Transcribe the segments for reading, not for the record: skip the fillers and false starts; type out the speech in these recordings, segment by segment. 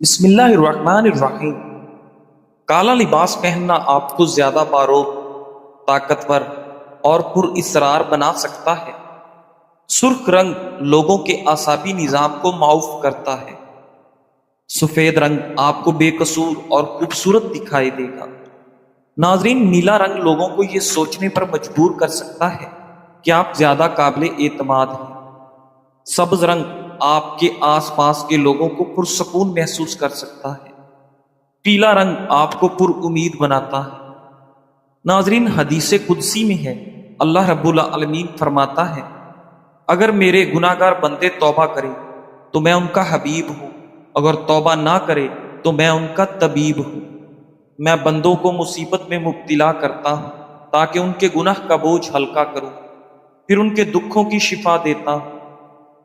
بسم اللہ الرحمن الرحیم۔ کالا لباس پہننا آپ کو زیادہ باروق، طاقتور اور پر اسرار بنا سکتا ہے۔ سرخ رنگ لوگوں کے اعصابی نظام کو معاف کرتا ہے۔ سفید رنگ آپ کو بے قصور اور خوبصورت دکھائی دے گا۔ ناظرین، نیلا رنگ لوگوں کو یہ سوچنے پر مجبور کر سکتا ہے کہ آپ زیادہ قابل اعتماد ہیں۔ سبز رنگ آپ کے آس پاس کے لوگوں کو پرسکون محسوس کر سکتا ہے۔ پیلا رنگ آپ کو پر امید بناتا ہے۔ ناظرین، حدیث قدسی میں ہے، اللہ رب العالمین فرماتا ہے، اگر میرے گناہ گار بندے توبہ کرے تو میں ان کا حبیب ہوں، اگر توبہ نہ کرے تو میں ان کا طبیب ہوں۔ میں بندوں کو مصیبت میں مبتلا کرتا ہوں تاکہ ان کے گناہ کا بوجھ ہلکا کروں، پھر ان کے دکھوں کی شفا دیتا ہوں۔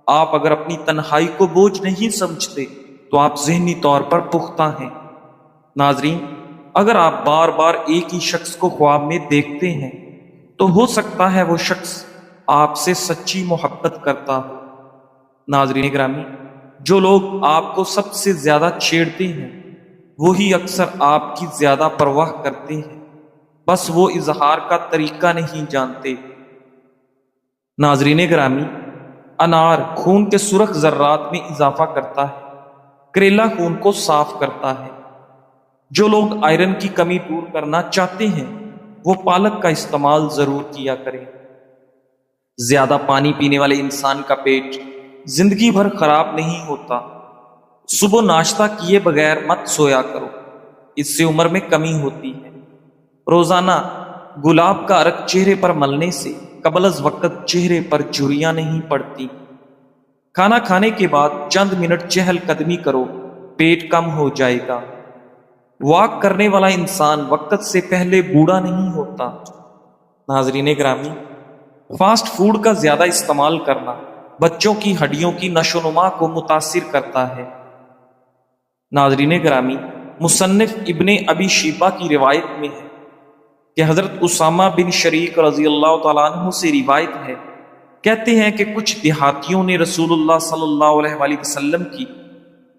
آپ اگر اپنی تنہائی کو بوجھ نہیں سمجھتے تو آپ ذہنی طور پر پختہ ہیں۔ ناظرین، اگر آپ بار بار ایک ہی شخص کو خواب میں دیکھتے ہیں تو ہو سکتا ہے وہ شخص آپ سے سچی محبت کرتا ہو۔ ناظرین گرامی، جو لوگ آپ کو سب سے زیادہ چھیڑتے ہیں وہی اکثر آپ کی زیادہ پرواہ کرتے ہیں، بس وہ اظہار کا طریقہ نہیں جانتے۔ ناظرین گرامی، انار خون کے سرخ ذرات میں اضافہ کرتا ہے، کریلا خون کو صاف کرتا ہے۔ جو لوگ آئرن کی کمی دور کرنا چاہتے ہیں وہ پالک کا استعمال ضرور کیا کریں۔ زیادہ پانی پینے والے انسان کا پیٹ زندگی بھر خراب نہیں ہوتا۔ صبح ناشتہ کیے بغیر مت سویا کرو، اس سے عمر میں کمی ہوتی ہے۔ روزانہ گلاب کا عرق چہرے پر ملنے سے قبل از وقت چہرے پر جھریاں نہیں پڑتی۔ کھانا کھانے کے بعد چند منٹ چہل قدمی کرو، پیٹ کم ہو جائے گا۔ واک کرنے والا انسان وقت سے پہلے بوڑھا نہیں ہوتا۔ ناظرین گرامی، فاسٹ فوڈ کا زیادہ استعمال کرنا بچوں کی ہڈیوں کی نشو و نما کو متاثر کرتا ہے۔ ناظرین گرامی، مصنف ابن ابی شیبہ کی روایت میں ہے کہ حضرت اسامہ بن شریک رضی اللہ تعالیٰ عنہ سے روایت ہے، کہتے ہیں کہ کچھ دیہاتیوں نے رسول اللہ صلی اللہ علیہ وآلہ وسلم کی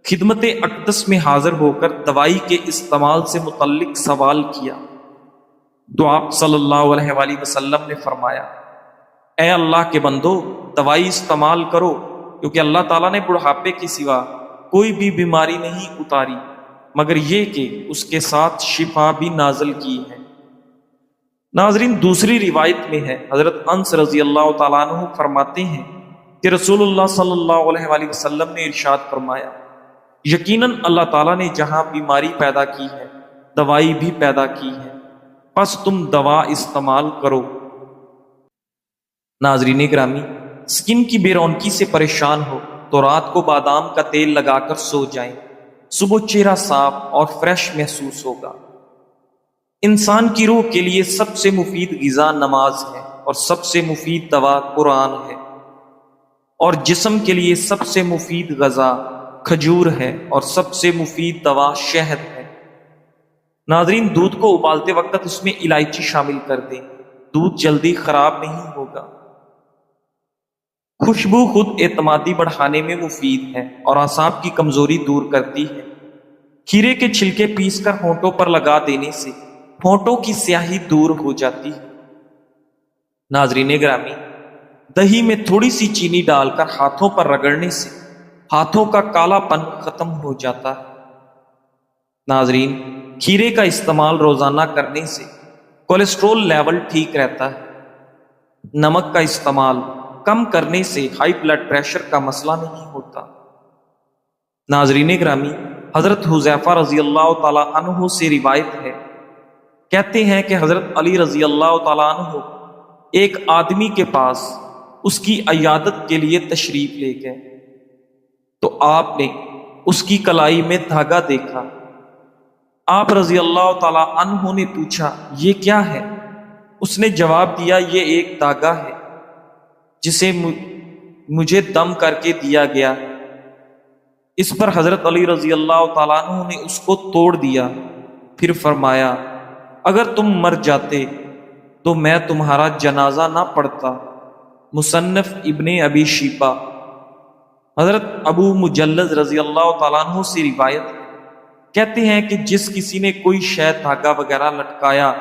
خدمت اقدس میں حاضر ہو کر دوائی کے استعمال سے متعلق سوال کیا تو آپ صلی اللہ علیہ وآلہ وسلم نے فرمایا، اے اللہ کے بندو، دوائی استعمال کرو، کیونکہ اللہ تعالیٰ نے بڑھاپے کے سوا کوئی بھی بیماری نہیں اتاری مگر یہ کہ اس کے ساتھ شفا بھی نازل کی ہے۔ ناظرین، دوسری روایت میں ہے، حضرت انس رضی اللہ تعالیٰ عنہ فرماتے ہیں کہ رسول اللہ صلی اللہ علیہ وآلہ وسلم نے ارشاد فرمایا، یقیناً اللہ تعالیٰ نے جہاں بیماری پیدا کی ہے دوائی بھی پیدا کی ہے، پس تم دوا استعمال کرو۔ ناظرین گرامی، سکن کی بے رونقی سے پریشان ہو تو رات کو بادام کا تیل لگا کر سو جائیں، صبح چہرہ صاف اور فریش محسوس ہوگا۔ انسان کی روح کے لیے سب سے مفید غذا نماز ہے اور سب سے مفید دوا قرآن ہے، اور جسم کے لیے سب سے مفید غذا کھجور ہے اور سب سے مفید دوا شہد ہے۔ ناظرین، دودھ کو ابالتے وقت اس میں الائچی شامل کر دیں، دودھ جلدی خراب نہیں ہوگا۔ خوشبو خود اعتمادی بڑھانے میں مفید ہے اور اعصاب کی کمزوری دور کرتی ہے۔ کھیرے کے چھلکے پیس کر ہونٹوں پر لگا دینے سے ہونٹوں کی سیاہی دور ہو جاتی ہے۔ ناظرین گرامی، دہی میں تھوڑی سی چینی ڈال کر ہاتھوں پر رگڑنے سے ہاتھوں کا کالا پن ختم ہو جاتا ہے۔ ناظرین، کھیرے کا استعمال روزانہ کرنے سے کولیسٹرول لیول ٹھیک رہتا ہے۔ نمک کا استعمال کم کرنے سے ہائی بلڈ پریشر کا مسئلہ نہیں ہوتا۔ ناظرین گرامی، حضرت حذیفہ رضی اللہ تعالیٰ عنہ سے روایت ہے، کہتے ہیں کہ حضرت علی رضی اللہ تعالیٰ عنہ ایک آدمی کے پاس اس کی عیادت کے لیے تشریف لے گئے تو آپ نے اس کی کلائی میں دھاگا دیکھا۔ آپ رضی اللہ تعالیٰ عنہ نے پوچھا، یہ کیا ہے؟ اس نے جواب دیا، یہ ایک دھاگا ہے جسے مجھے دم کر کے دیا گیا۔ اس پر حضرت علی رضی اللہ تعالیٰ عنہ نے اس کو توڑ دیا، پھر فرمایا، اگر تم مر جاتے تو میں تمہارا جنازہ نہ پڑھتا۔ مصنف ابن ابی شیبہ۔ حضرت ابو مجلد رضی اللہ تعالیٰ عنہ سے روایت ہے کہتے ہیں کہ جس کسی نے کوئی شے دھاگا وغیرہ لٹکایا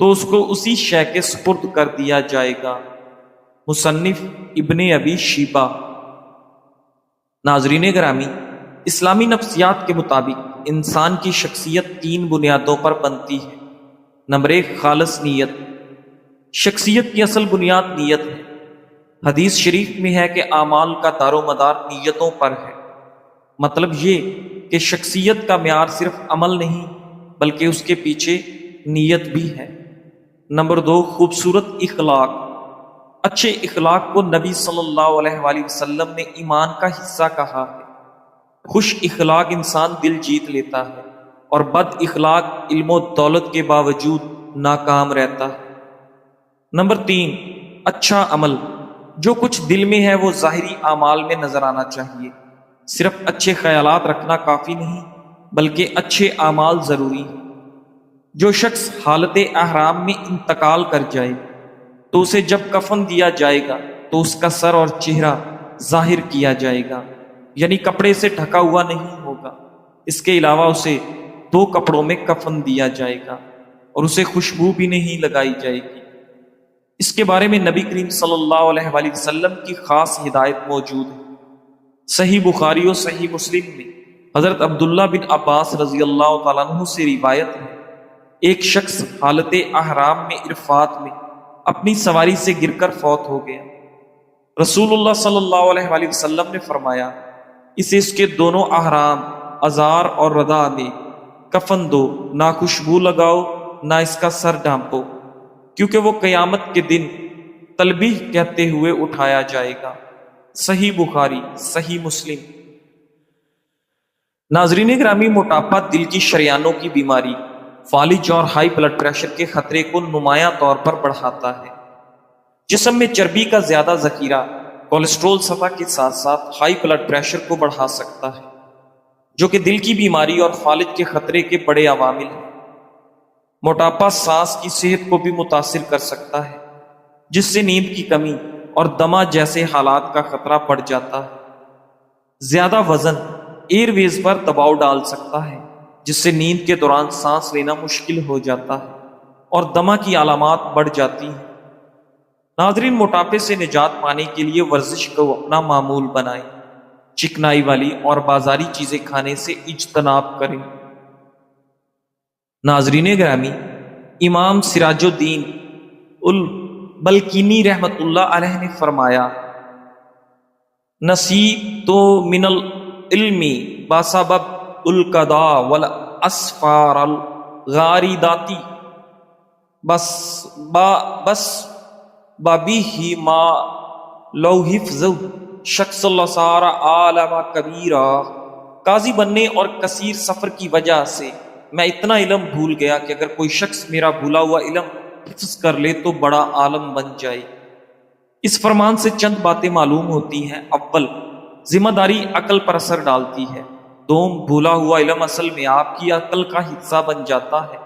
تو اس کو اسی شے کے سپرد کر دیا جائے گا۔ مصنف ابن ابی شیبہ۔ ناظرین گرامی، اسلامی نفسیات کے مطابق انسان کی شخصیت 3 بنیادوں پر بنتی ہے۔ نمبر 1، خالص نیت۔ شخصیت کی اصل بنیاد نیت ہے۔ حدیث شریف میں ہے کہ اعمال کا دار و مدار نیتوں پر ہے۔ مطلب یہ کہ شخصیت کا معیار صرف عمل نہیں بلکہ اس کے پیچھے نیت بھی ہے۔ نمبر 2، خوبصورت اخلاق۔ اچھے اخلاق کو نبی صلی اللہ علیہ وآلہ وسلم نے ایمان کا حصہ کہا ہے۔ خوش اخلاق انسان دل جیت لیتا ہے اور بد اخلاق علم و دولت کے باوجود ناکام رہتا ہے۔ نمبر 3، اچھا عمل۔ جو کچھ دل میں ہے وہ ظاہری اعمال میں نظر آنا چاہیے۔ صرف اچھے خیالات رکھنا کافی نہیں بلکہ اچھے اعمال ضروری ہیں۔ جو شخص حالت احرام میں انتقال کر جائے تو اسے جب کفن دیا جائے گا تو اس کا سر اور چہرہ ظاہر کیا جائے گا، یعنی کپڑے سے ڈھکا ہوا نہیں ہوگا۔ اس کے علاوہ اسے 2 کپڑوں میں کفن دیا جائے گا اور اسے خوشبو بھی نہیں لگائی جائے گی۔ اس کے بارے میں نبی کریم صلی اللہ علیہ وآلہ وسلم کی خاص ہدایت موجود ہے۔ صحیح بخاری اور صحیح مسلم میں حضرت عبداللہ بن عباس رضی اللہ تعالیٰ عنہ سے روایت ہے، ایک شخص حالت احرام میں عرفات میں اپنی سواری سے گر کر فوت ہو گیا۔ رسول اللہ صلی اللہ علیہ وآلہ وسلم نے فرمایا، اسے اس کے دونوں احرام ازار اور ردا میں کفن دو، نہ خوشبو لگاؤ نہ اس کا سر ڈھانپو، کیونکہ وہ قیامت کے دن تلبیح کہتے ہوئے اٹھایا جائے گا۔ صحیح بخاری، صحیح مسلم۔ ناظرین گرامی، موٹاپا دل کی شریانوں کی بیماری، فالج اور ہائی بلڈ پریشر کے خطرے کو نمایاں طور پر بڑھاتا ہے۔ جسم میں چربی کا زیادہ ذخیرہ کولیسٹرول سطح کے ساتھ ساتھ ہائی بلڈ پریشر کو بڑھا سکتا ہے، جو کہ دل کی بیماری اور فالج کے خطرے کے بڑے عوامل ہیں۔ موٹاپا سانس کی صحت کو بھی متاثر کر سکتا ہے، جس سے نیند کی کمی اور دمہ جیسے حالات کا خطرہ بڑھ جاتا ہے۔ زیادہ وزن ایئر ویز پر دباؤ ڈال سکتا ہے، جس سے نیند کے دوران سانس لینا مشکل ہو جاتا ہے اور دمہ کی علامات بڑھ جاتی ہیں۔ ناظرین، موٹاپے سے نجات پانے کے لیے ورزش کو اپنا معمول بنائیں، چکنائی والی اور بازاری چیزیں کھانے سے اجتناب کریں۔ ناظرین گرامی، امام سراج الدین البلقینی رحمت اللہ علیہ نے فرمایا، نصیب تو من العلم بسبب القضا والاسفار الغارداتی بس بابی ہی ما لو حفظ شخص اللہ سارا عالم کبیرہ۔ قاضی بننے اور کثیر سفر کی وجہ سے میں اتنا علم بھول گیا کہ اگر کوئی شخص میرا بھولا ہوا علم حفظ کر لے تو بڑا عالم بن جائے۔ اس فرمان سے چند باتیں معلوم ہوتی ہیں۔ اول، ذمہ داری عقل پر اثر ڈالتی ہے۔ دوم، بھولا ہوا علم اصل میں آپ کی عقل کا حصہ بن جاتا ہے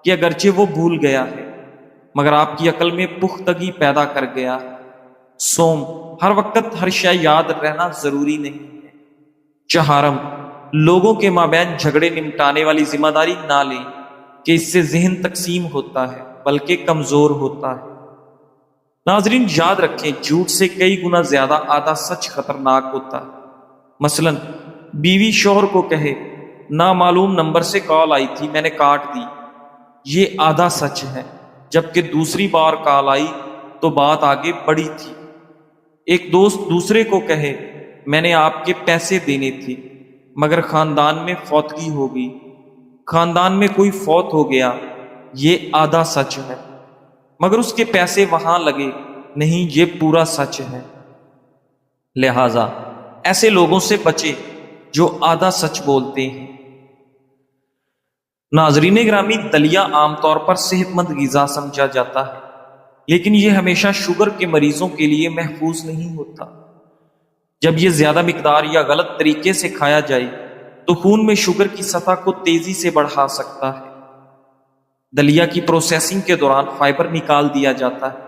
کہ اگرچہ وہ بھول گیا ہے مگر آپ کی عقل میں پختگی پیدا کر گیا ہے۔ سوم، ہر وقت ہر شے یاد رہنا ضروری نہیں ہے۔ چہارم، لوگوں کے مابین جھگڑے نمٹانے والی ذمہ داری نہ لیں کہ اس سے ذہن تقسیم ہوتا ہے بلکہ کمزور ہوتا ہے۔ ناظرین، یاد رکھیں، جھوٹ سے کئی گنا زیادہ آدھا سچ خطرناک ہوتا ہے۔ مثلا بیوی شوہر کو کہے، نامعلوم نمبر سے کال آئی تھی، میں نے کاٹ دی، یہ آدھا سچ ہے، جبکہ دوسری بار کال آئی تو بات آگے بڑھی تھی۔ ایک دوست دوسرے کو کہے، میں نے آپ کے پیسے دینے تھے مگر خاندان میں فوتگی ہو گئی، خاندان میں کوئی فوت ہو گیا، یہ آدھا سچ ہے، مگر اس کے پیسے وہاں لگے نہیں، یہ پورا سچ ہے۔ لہذا ایسے لوگوں سے بچے جو آدھا سچ بولتے ہیں۔ ناظرین گرامی، دلیا عام طور پر صحت مند غذا سمجھا جاتا ہے، لیکن یہ ہمیشہ شوگر کے مریضوں کے لیے محفوظ نہیں ہوتا۔ جب یہ زیادہ مقدار یا غلط طریقے سے کھایا جائے تو خون میں شوگر کی سطح کو تیزی سے بڑھا سکتا ہے۔ دلیا کی پروسیسنگ کے دوران فائبر نکال دیا جاتا ہے،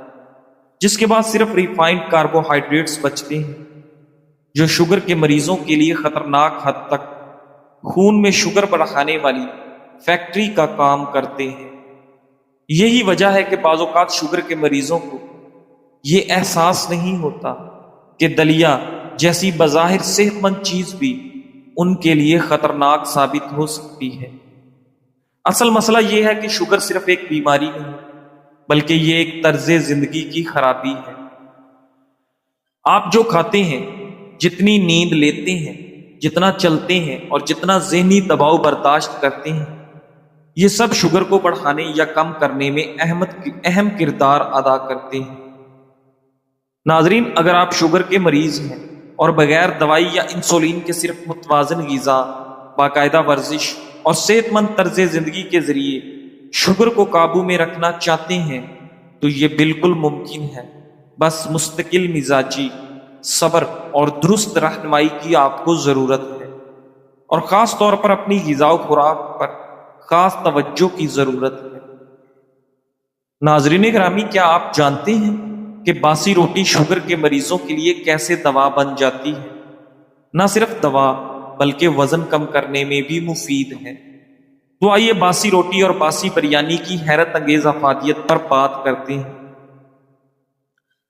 جس کے بعد صرف ریفائنڈ کاربوہائیڈریٹس بچتے ہیں، جو شوگر کے مریضوں کے لیے خطرناک حد تک خون میں شوگر بڑھانے والی فیکٹری کا کام کرتے ہیں۔ یہی وجہ ہے کہ بعض اوقات شوگر کے مریضوں کو یہ احساس نہیں ہوتا کہ دلیا جیسی بظاہر صحت مند چیز بھی ان کے لیے خطرناک ثابت ہو سکتی ہے۔ اصل مسئلہ یہ ہے کہ شوگر صرف ایک بیماری نہیں بلکہ یہ ایک طرز زندگی کی خرابی ہے۔ آپ جو کھاتے ہیں، جتنی نیند لیتے ہیں، جتنا چلتے ہیں اور جتنا ذہنی دباؤ برداشت کرتے ہیں، یہ سب شوگر کو بڑھانے یا کم کرنے میں اہم کردار ادا کرتے ہیں۔ ناظرین، اگر آپ شوگر کے مریض ہیں اور بغیر دوائی یا انسولین کے صرف متوازن غذا، باقاعدہ ورزش اور صحت مند طرز زندگی کے ذریعے شوگر کو قابو میں رکھنا چاہتے ہیں تو یہ بالکل ممکن ہے۔ بس مستقل مزاجی، صبر اور درست رہنمائی کی آپ کو ضرورت ہے، اور خاص طور پر اپنی غذا و خوراک پر خاص توجہ کی ضرورت ہے۔ ناظرین گرامی، کیا آپ جانتے ہیں کہ باسی روٹی شوگر کے مریضوں کے لیے کیسے دوا بن جاتی ہے؟ نہ صرف دوا بلکہ وزن کم کرنے میں بھی مفید ہے۔ تو آئیے باسی روٹی اور باسی بریانی کی حیرت انگیز افادیت پر بات کرتے ہیں۔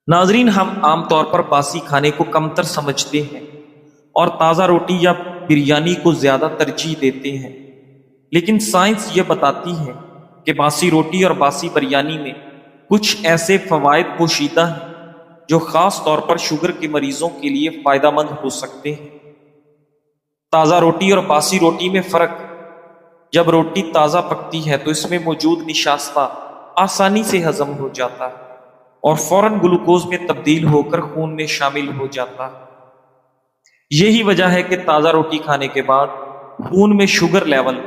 ناظرین، ہم عام طور پر باسی کھانے کو کمتر سمجھتے ہیں اور تازہ روٹی یا بریانی کو زیادہ ترجیح دیتے ہیں، لیکن سائنس یہ بتاتی ہے کہ باسی روٹی اور باسی بریانی میں کچھ ایسے فوائد پوشیدہ ہیں جو خاص طور پر شوگر کے مریضوں کے لیے فائدہ مند ہو سکتے ہیں۔ تازہ روٹی اور باسی روٹی میں فرق: جب روٹی تازہ پکتی ہے تو اس میں موجود نشاستہ آسانی سے ہضم ہو جاتا ہے اور فوراً گلوکوز میں تبدیل ہو کر خون میں شامل ہو جاتا ہے۔ یہی وجہ ہے کہ تازہ روٹی کھانے کے بعد خون میں شوگر لیول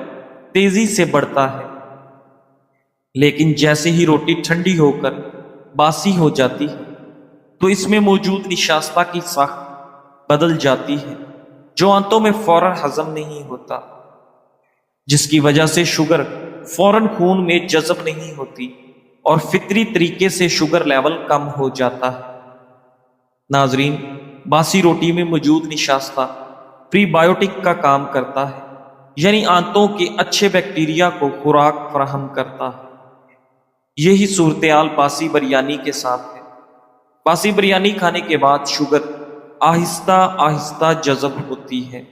تیزی سے بڑھتا ہے، لیکن جیسے ہی روٹی ٹھنڈی ہو کر باسی ہو جاتی ہے تو اس میں موجود نشاستہ کی ساخت بدل جاتی ہے جو آنتوں میں فوراً ہضم نہیں ہوتا، جس کی وجہ سے شوگر فوراً خون میں جذب نہیں ہوتی اور فطری طریقے سے شوگر لیول کم ہو جاتا ہے۔ ناظرین، باسی روٹی میں موجود نشاستہ پری بایوٹک کا کام کرتا ہے، یعنی آنتوں کے اچھے بیکٹیریا کو خوراک فراہم کرتا ہے۔ یہی صورتحال باسی بریانی کے ساتھ ہے۔ باسی بریانی کھانے کے بعد شوگر آہستہ آہستہ جذب ہوتی ہے،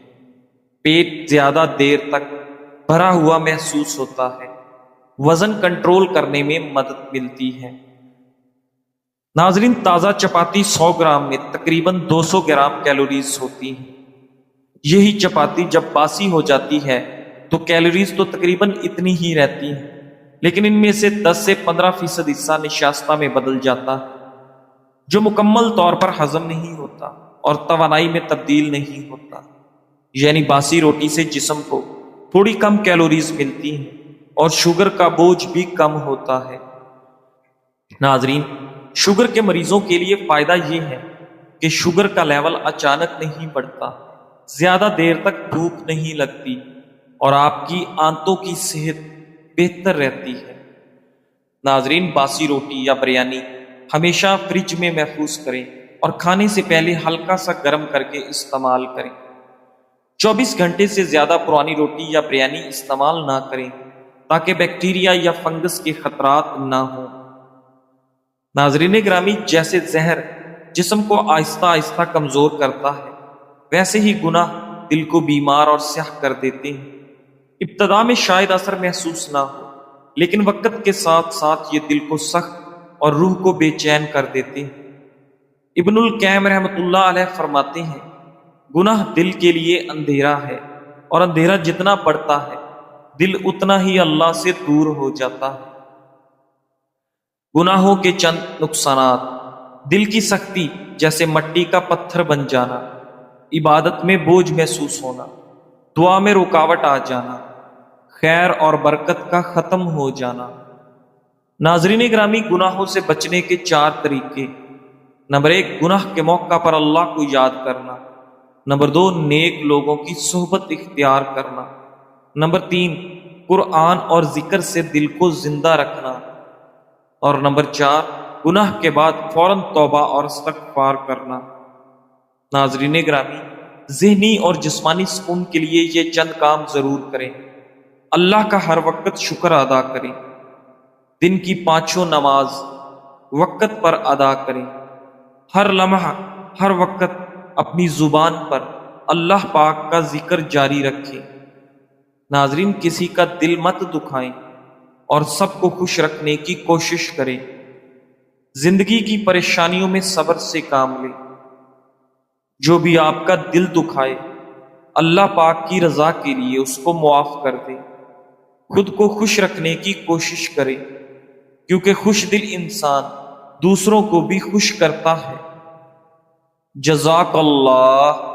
پیٹ زیادہ دیر تک بھرا ہوا محسوس ہوتا ہے، وزن کنٹرول کرنے میں مدد ملتی ہے۔ ناظرین، تازہ چپاتی 100 گرام میں تقریباً 200 گرام کیلوریز ہوتی ہیں۔ یہی چپاتی جب باسی ہو جاتی ہے تو کیلوریز تو تقریباً اتنی ہی رہتی ہیں، لیکن ان میں سے 10 سے 15% حصہ نشاستہ میں بدل جاتا ہے جو مکمل طور پر ہضم نہیں ہوتا اور توانائی میں تبدیل نہیں ہوتا۔ یعنی باسی روٹی سے جسم کو تھوڑی کم کیلوریز ملتی ہیں اور شوگر کا بوجھ بھی کم ہوتا ہے۔ ناظرین، شوگر کے مریضوں کے لیے فائدہ یہ ہے کہ شوگر کا لیول اچانک نہیں بڑھتا، زیادہ دیر تک بھوک نہیں لگتی اور آپ کی آنتوں کی صحت بہتر رہتی ہے۔ ناظرین، باسی روٹی یا بریانی ہمیشہ فریج میں محفوظ کریں اور کھانے سے پہلے ہلکا سا گرم کر کے استعمال کریں۔ 24 گھنٹے سے زیادہ پرانی روٹی یا بریانی استعمال نہ کریں تاکہ بیکٹیریا یا فنگس کے خطرات نہ ہوں۔ ناظرین گرامی، جیسے زہر جسم کو آہستہ آہستہ کمزور کرتا ہے، ویسے ہی گناہ دل کو بیمار اور سیاہ کر دیتے ہیں۔ ابتدا میں شاید اثر محسوس نہ ہو، لیکن وقت کے ساتھ ساتھ یہ دل کو سخت اور روح کو بے چین کر دیتے ہیں۔ ابن القیم رحمۃ اللہ علیہ فرماتے ہیں، گناہ دل کے لیے اندھیرا ہے، اور اندھیرا جتنا بڑھتا ہے دل اتنا ہی اللہ سے دور ہو جاتا ہے۔ گناہوں کے چند نقصانات: دل کی سختی جیسے مٹی کا پتھر بن جانا، عبادت میں بوجھ محسوس ہونا، دعا میں رکاوٹ آ جانا، خیر اور برکت کا ختم ہو جانا۔ ناظرین گرامی، گناہوں سے بچنے کے 4 طریقے: نمبر 1، گناہ کے موقع پر اللہ کو یاد کرنا۔ نمبر 2، نیک لوگوں کی صحبت اختیار کرنا۔ نمبر 3، قرآن اور ذکر سے دل کو زندہ رکھنا۔ اور نمبر 4، گناہ کے بعد فوراً توبہ اور استغفار کرنا۔ ناظرین گرامی، ذہنی اور جسمانی سکون کے لیے یہ چند کام ضرور کریں۔ اللہ کا ہر وقت شکر ادا کریں، دن کی پانچوں نماز وقت پر ادا کریں، ہر لمحہ ہر وقت اپنی زبان پر اللہ پاک کا ذکر جاری رکھیں۔ ناظرین، کسی کا دل مت دکھائیں اور سب کو خوش رکھنے کی کوشش کریں۔ زندگی کی پریشانیوں میں صبر سے کام لیں۔ جو بھی آپ کا دل دکھائے، اللہ پاک کی رضا کے لیے اس کو معاف کر دیں۔ خود کو خوش رکھنے کی کوشش کریں، کیونکہ خوش دل انسان دوسروں کو بھی خوش کرتا ہے۔ جزاک اللہ۔